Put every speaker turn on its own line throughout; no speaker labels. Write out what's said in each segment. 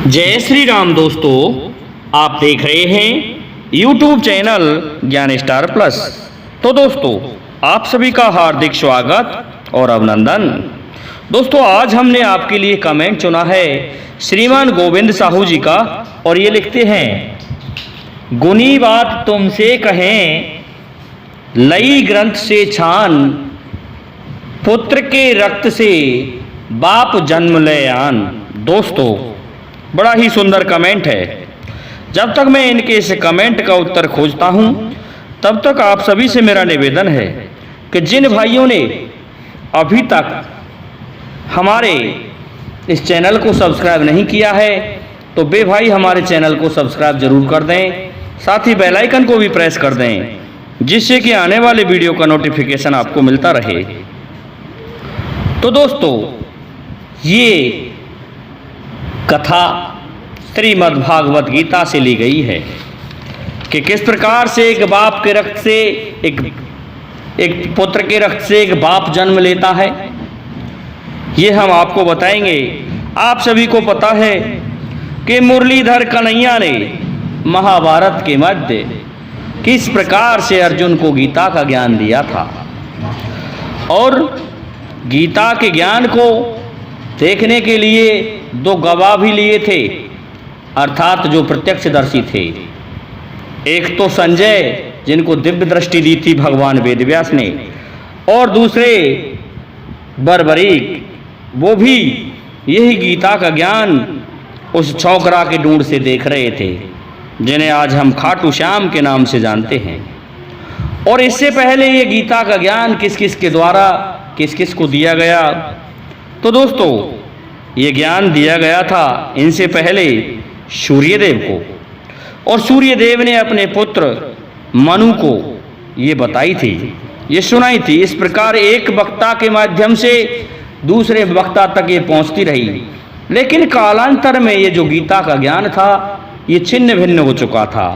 जय श्री राम दोस्तों, आप देख रहे हैं YouTube चैनल ज्ञान स्टार प्लस। तो दोस्तों, आप सभी का हार्दिक स्वागत और अभिनंदन। दोस्तों, आज हमने आपके लिए कमेंट चुना है श्रीमान गोविंद साहू जी का, और ये लिखते हैं, गुनी बात तुमसे कहें लई ग्रंथ से छान, पुत्र के रक्त से बाप जन्म ले आन। दोस्तों, बड़ा ही सुंदर कमेंट है। जब तक मैं इनके इस कमेंट का उत्तर खोजता हूं, तब तक आप सभी से मेरा निवेदन है कि जिन भाइयों ने अभी तक हमारे इस चैनल को सब्सक्राइब नहीं किया है, तो बे भाई हमारे चैनल को सब्सक्राइब जरूर कर दें, साथ ही बेल आइकन को भी प्रेस कर दें, जिससे कि आने वाले वीडियो का नोटिफिकेशन आपको मिलता रहे। तो दोस्तों, ये कथा श्रीमद् भागवत गीता से ली गई है कि किस प्रकार से एक बाप के रक्त से एक पुत्र के रक्त से एक बाप जन्म लेता है, ये हम आपको बताएंगे। आप सभी को पता है कि मुरलीधर कन्हैया ने महाभारत के मध्य किस प्रकार से अर्जुन को गीता का ज्ञान दिया था, और गीता के ज्ञान को देखने के लिए दो गवाह भी लिए थे, अर्थात जो प्रत्यक्षदर्शी थे। एक तो संजय, जिनको दिव्य दृष्टि दी थी भगवान वेदव्यास ने, और दूसरे बर्बरीक, वो भी यही गीता का ज्ञान उस छौकरा के ढूंढ से देख रहे थे, जिन्हें आज हम खाटू श्याम के नाम से जानते हैं। और इससे पहले ये गीता का ज्ञान किस किस के द्वारा किस किस को दिया गया, तो दोस्तों, ये ज्ञान दिया गया था इनसे पहले सूर्यदेव को, और सूर्यदेव ने अपने पुत्र मनु को ये बताई थी, ये सुनाई थी। इस प्रकार एक वक्ता के माध्यम से दूसरे वक्ता तक ये पहुंचती रही, लेकिन कालांतर में ये जो गीता का ज्ञान था, ये छिन्न भिन्न हो चुका था।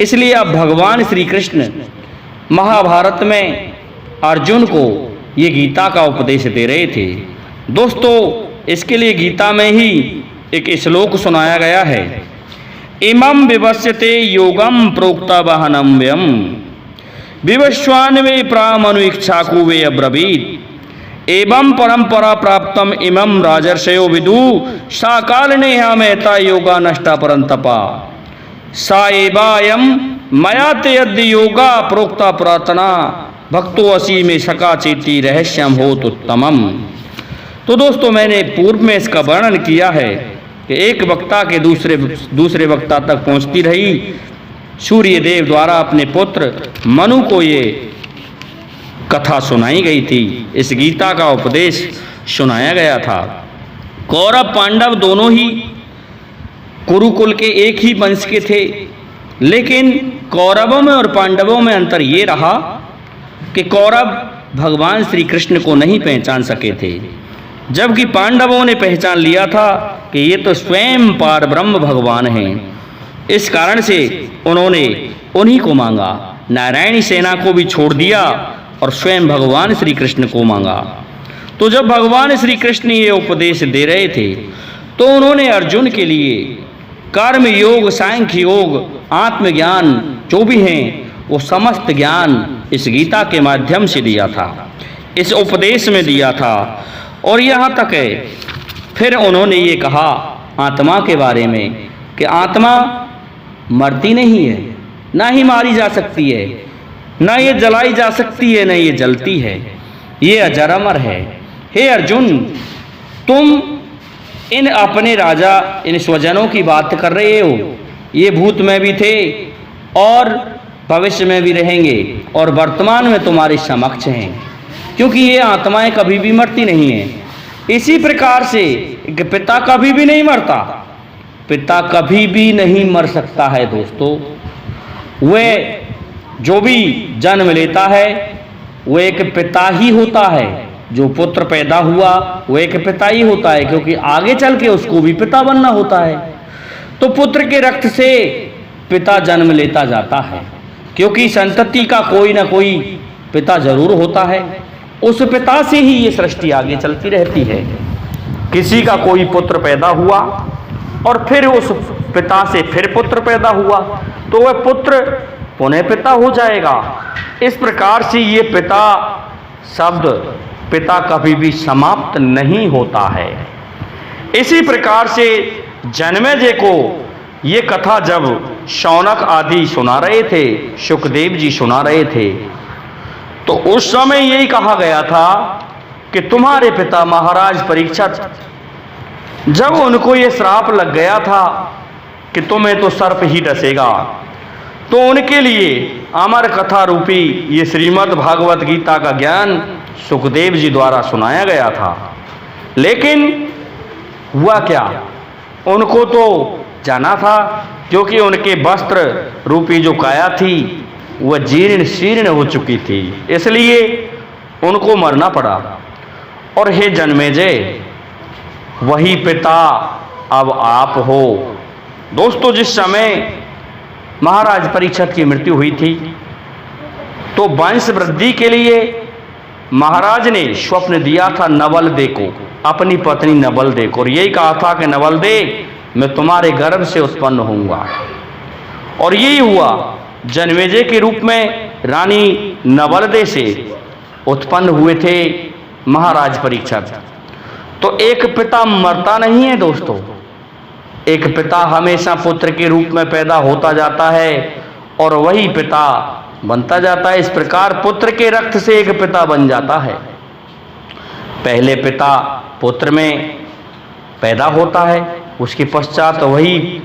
इसलिए अब भगवान श्री कृष्ण महाभारत में अर्जुन को ये गीता का उपदेश दे रहे थे। दोस्तों, इसके लिए गीता में ही एक श्लोक सुनाया गया है, इमं विवस्यते योगम प्रोक्ता वहनम व्यम विवस्वान्वे प्रामनु इच्छाकु वे अब्रवीत एवं परंपरा प्राप्तम इमं राजर्षयो विदु सा कालने हमेता योगा नष्टा परंतपा सा एवायम मया ते यद्य योगा प्रोक्ता प्रार्थना भक्तो असी में सका चेती रहस्यम होत उत्तमम। तो दोस्तों, मैंने पूर्व में इसका वर्णन किया है कि एक वक्ता के दूसरे वक्ता तक पहुंचती रही। सूर्यदेव द्वारा अपने पुत्र मनु को ये कथा सुनाई गई थी, इस गीता का उपदेश सुनाया गया था। कौरव पांडव दोनों ही कुरुकुल के एक ही वंश के थे, लेकिन कौरवों में और पांडवों में अंतर ये रहा कि कौरव भगवान श्री कृष्ण को नहीं पहचान सके थे, जबकि पांडवों ने पहचान लिया था कि ये तो स्वयं पार ब्रह्म भगवान हैं। इस कारण से उन्होंने उन्हीं को मांगा, नारायणी सेना को भी छोड़ दिया और स्वयं भगवान श्री कृष्ण को मांगा। तो जब भगवान श्री कृष्ण ये उपदेश दे रहे थे, तो उन्होंने अर्जुन के लिए कर्म योग, सांख्य योग, आत्मज्ञान जो भी हैं, वो समस्त ज्ञान इस गीता के माध्यम से दिया था, इस उपदेश में दिया था। और यहाँ तक है, फिर उन्होंने ये कहा आत्मा के बारे में कि आत्मा मरती नहीं है, ना ही मारी जा सकती है, ना ये जलाई जा सकती है, ना ये जलती है, ये अजर अमर है। हे अर्जुन, तुम इन अपने राजा, इन स्वजनों की बात कर रहे हो, ये भूत में भी थे और भविष्य में भी रहेंगे और वर्तमान में तुम्हारे समक्ष हैं, क्योंकि ये आत्माएं कभी भी मरती नहीं हैं। इसी प्रकार से पिता कभी भी नहीं मरता, पिता कभी भी नहीं मर सकता है। दोस्तों, वह जो भी जन्म लेता है वो एक पिता ही होता है, जो पुत्र पैदा हुआ वो एक पिता ही होता है, क्योंकि आगे चल के उसको भी पिता बनना होता है। तो पुत्र के रक्त से पिता जन्म लेता जाता है, क्योंकि संतति का कोई ना कोई पिता जरूर होता है। उस पिता से ही ये सृष्टि आगे चलती रहती है। किसी का कोई पुत्र पैदा हुआ और फिर उस पिता से फिर पुत्र पैदा हुआ तो वह पुत्र पुनः पिता हो जाएगा। इस प्रकार से ये पिता शब्द पिता कभी भी समाप्त नहीं होता है। इसी प्रकार से जन्मेजय को ये कथा जब शौनक आदि सुना रहे थे, शुकदेव जी सुना रहे थे, तो उस समय यही कहा गया था कि तुम्हारे पिता महाराज परीक्षित, जब उनको ये श्राप लग गया था कि तुम्हें तो सर्प ही डसेगा, तो उनके लिए अमर कथा रूपी ये श्रीमद् भागवत गीता का ज्ञान सुखदेव जी द्वारा सुनाया गया था। लेकिन हुआ क्या, उनको तो जाना था, क्योंकि उनके वस्त्र रूपी जो काया थी वह जीर्ण शीर्ण हो चुकी थी, इसलिए उनको मरना पड़ा। और हे जन्मेजय, वही पिता अब आप हो। दोस्तों, जिस समय महाराज परीक्षित की मृत्यु हुई थी तो वंश वृद्धि के लिए महाराज ने स्वप्न दिया था नवलदे को, अपनी पत्नी नवलदे को, और यही कहा था कि नवलदे, मैं तुम्हारे गर्भ से उत्पन्न होऊंगा। और यही हुआ, जन्मेजय के रूप में रानी नवलदे से उत्पन्न हुए थे महाराज परीक्षित। तो एक पिता मरता नहीं है दोस्तों, एक पिता हमेशा पुत्र के रूप में पैदा होता जाता है और वही पिता बनता जाता है। इस प्रकार पुत्र के रक्त से एक पिता बन जाता है। पहले पिता पुत्र में पैदा होता है, उसके पश्चात वही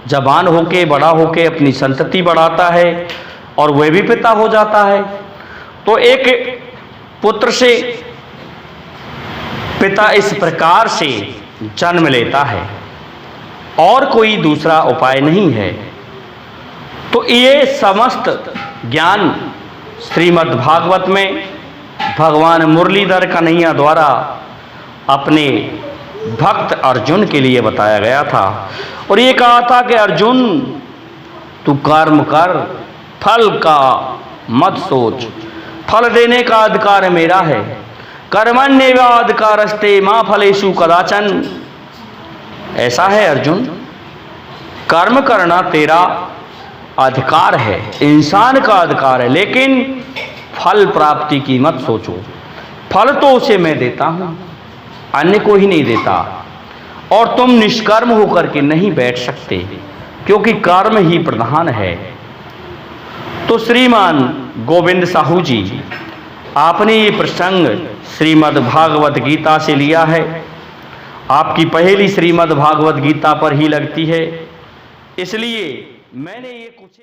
जवान होके बड़ा होके अपनी संतति बढ़ाता है और वह भी पिता हो जाता है। तो एक पुत्र से पिता इस प्रकार से जन्म लेता है और कोई दूसरा उपाय नहीं है। तो ये समस्त ज्ञान श्रीमद् भागवत में भगवान मुरलीधर कन्हैया द्वारा अपने भक्त अर्जुन के लिए बताया गया था। और ये कहा था कि अर्जुन, तू कर्म कर, फल का मत सोच, फल देने का अधिकार मेरा है। कर्मण्येवाधिकारस्ते मा फलेषु कदाचन। ऐसा है अर्जुन, कर्म करना तेरा अधिकार है, इंसान का अधिकार है, लेकिन फल प्राप्ति की मत सोचो। फल तो उसे मैं देता हूं, अन्य को ही नहीं देता। और तुम निष्कर्म होकर के नहीं बैठ सकते, क्योंकि कर्म ही प्रधान है। तो श्रीमान गोविंद साहू जी, आपने ये प्रसंग श्रीमद् भागवत गीता से लिया है। आपकी पहेली श्रीमद् भागवत गीता पर ही लगती है, इसलिए मैंने ये कुछ